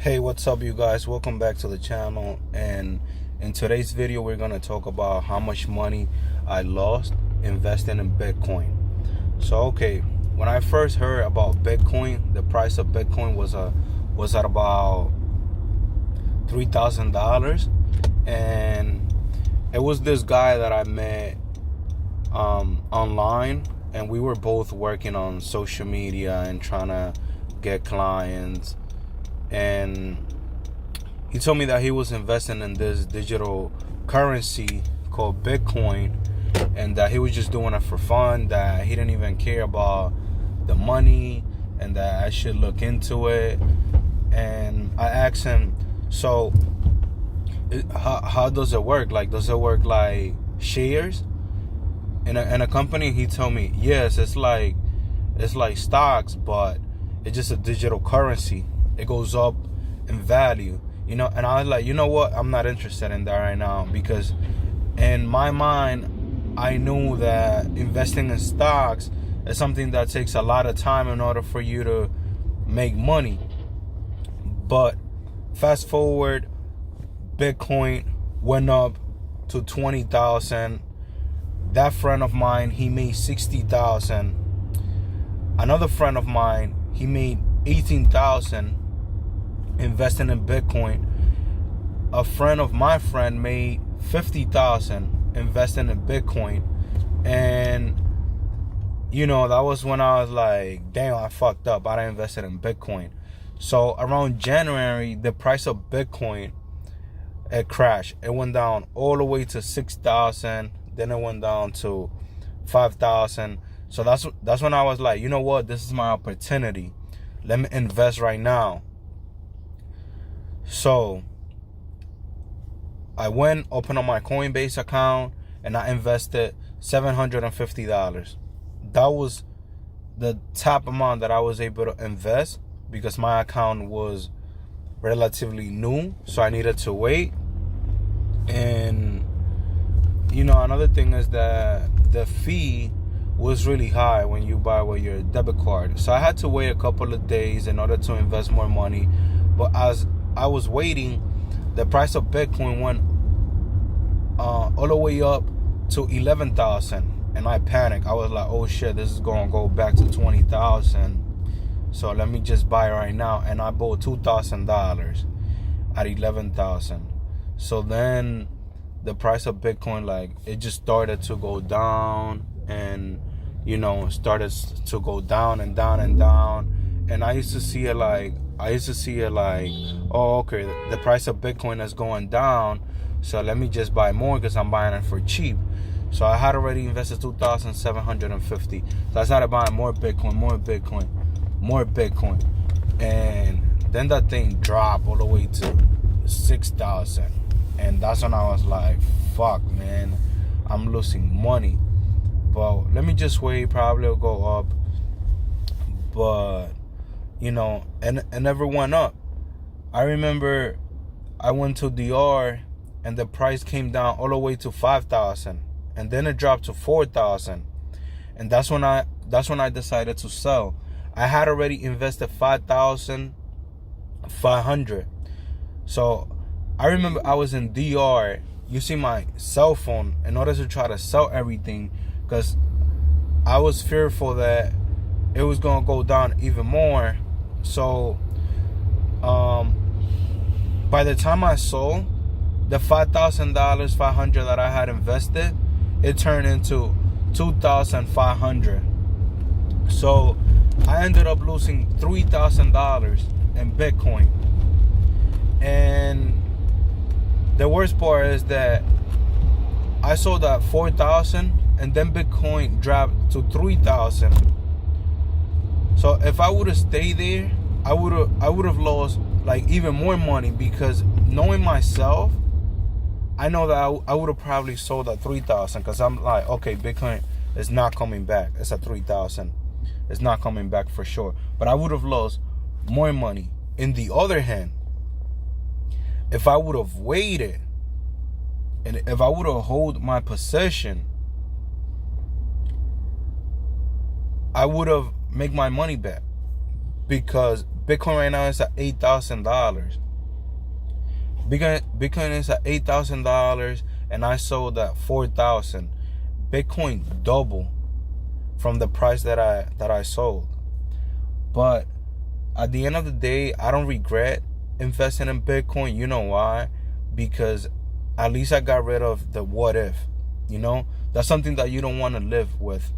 Hey, what's up, you guys? Welcome back to the channel. And in today's video, we're going to talk about how much money I lost investing in Bitcoin. So, okay, when I first heard about Bitcoin, the price of Bitcoin was at about $3,000, and it was this guy that I met online, and we were both working on social media and trying to get clients. And he told me that he was investing in this digital currency called Bitcoin, and that he was just doing it for fun, that he didn't even care about the money, and that I should look into it. And I asked him, so how does it work? Like, does it work like shares in a company? He told me, yes, it's like stocks, but it's just a digital currency. It goes up in value, and I was like, you know what? I'm not interested in that right now, because in my mind, I knew that investing in stocks is something that takes a lot of time in order for you to make money. But fast forward, Bitcoin went up to 20,000. That friend of mine, he made 60,000. Another friend of mine, he made 18,000 investing in Bitcoin. A friend of my friend made 50,000 investing in Bitcoin. And that was when I was like, damn, I fucked up. I didn't invest in Bitcoin. So around January, the price of Bitcoin, it crashed. It went down all the way to 6,000. Then it went down to 5,000. So that's when I was like, you know what? This is my opportunity. Let me invest right now. So I went, opened up my Coinbase account, and I invested $750. That was the top amount that I was able to invest, because my account was relatively new, so I needed to wait. And another thing is that the fee was really high when you buy with your debit card. So I had to wait a couple of days in order to invest more money. But as I was waiting, the price of Bitcoin went all the way up to 11,000. And I panicked. I was like, oh shit, this is going to go back to 20,000. So let me just buy right now. And I bought $2,000 at 11,000. So then the price of Bitcoin, it just started to go down, and started to go down and down and down. And I used to see it like, oh, okay, the price of Bitcoin is going down, so let me just buy more because I'm buying it for cheap. So I had already invested $2,750. So I started buying more Bitcoin, and then that thing dropped all the way to 6,000. And that's when I was like, fuck, man, I'm losing money. But let me just wait, probably it'll go up. But and it never went up. I remember I went to DR, and the price came down all the way to 5,000, and then it dropped to 4,000. And that's when I decided to sell. I had already invested 5,500. So I remember I was in DR using my cell phone in order to try to sell everything, because I was fearful that it was going to go down even more. So by the time I sold, the $5,500 that I had invested, it turned into 2,500. So I ended up losing $3,000 in Bitcoin. And the worst part is that I sold at 4,000, and then Bitcoin dropped to 3,000. So if I would have stayed there, I would have lost even more money, because knowing myself, I know that I would have probably sold at 3,000, because I'm like, okay, Bitcoin is not coming back. It's at 3,000. It's not coming back for sure. But I would have lost more money. In the other hand, if I would have waited, and if I would have held my position, I would have made my money back, because Bitcoin right now is at $8,000. Bitcoin is at $8,000, and I sold at $4,000. Bitcoin double from the price that I sold. But at the end of the day, I don't regret investing in Bitcoin. You know why? Because at least I got rid of the what if. You know, that's something that you don't want to live with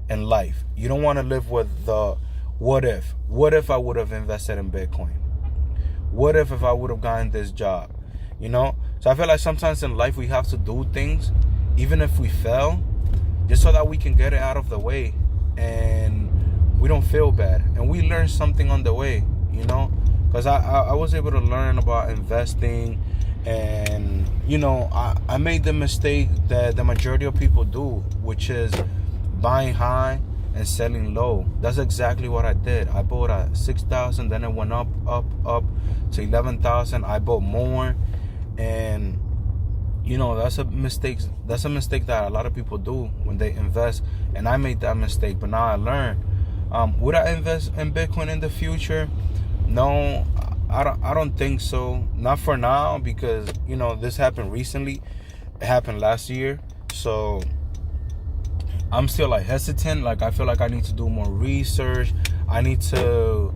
in life. You don't want to live with the what if. What if I would have invested in Bitcoin? What if I would have gotten this job? You know? So I feel like sometimes in life we have to do things, even if we fail, just so that we can get it out of the way and we don't feel bad. And we learn something on the way, you know? Because I was able to learn about investing, and, you know, I made the mistake that the majority of people do, which is buying high and selling low. That's exactly what I did. I bought at 6,000, then it went up to 11,000. I bought more, and you know, that's a mistake that a lot of people do when they invest, and I made that mistake, but now I learned. Would I invest in Bitcoin in the future? No, I don't think so. Not for now, because, you know, this happened recently. It happened last year, so I'm still like hesitant. Like, I feel like I need to do more research. I need to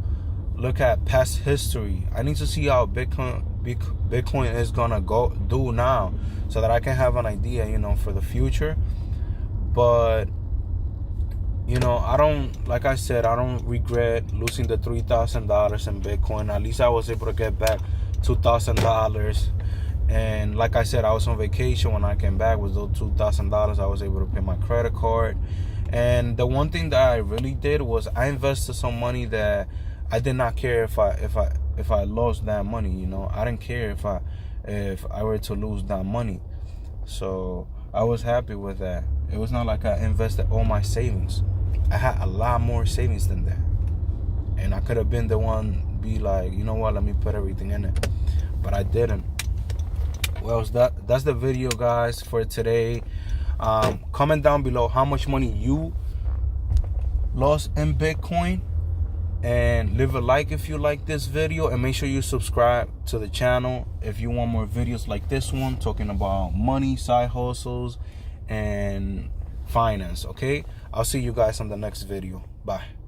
look at past history. I need to see how Bitcoin is gonna do now, so that I can have an idea, you know, for the future. But, you know, like I said, I don't regret losing the $3,000 in Bitcoin. At least I was able to get back $2,000. And like I said, I was on vacation. When I came back with those $2,000, I was able to pay my credit card. And the one thing that I really did was I invested some money that I did not care if I lost that money. You know, I didn't care if I were to lose that money. So I was happy with that. It was not like I invested all my savings. I had a lot more savings than that, and I could have been the one be like, you know what, let me put everything in it, but I didn't. Well, that's the video, guys, for today. Comment down below how much money you lost in Bitcoin, and leave a like if you like this video, and make sure you subscribe to the channel if you want more videos like this one, talking about money, side hustles, and finance. Okay, I'll see you guys on the next video. Bye.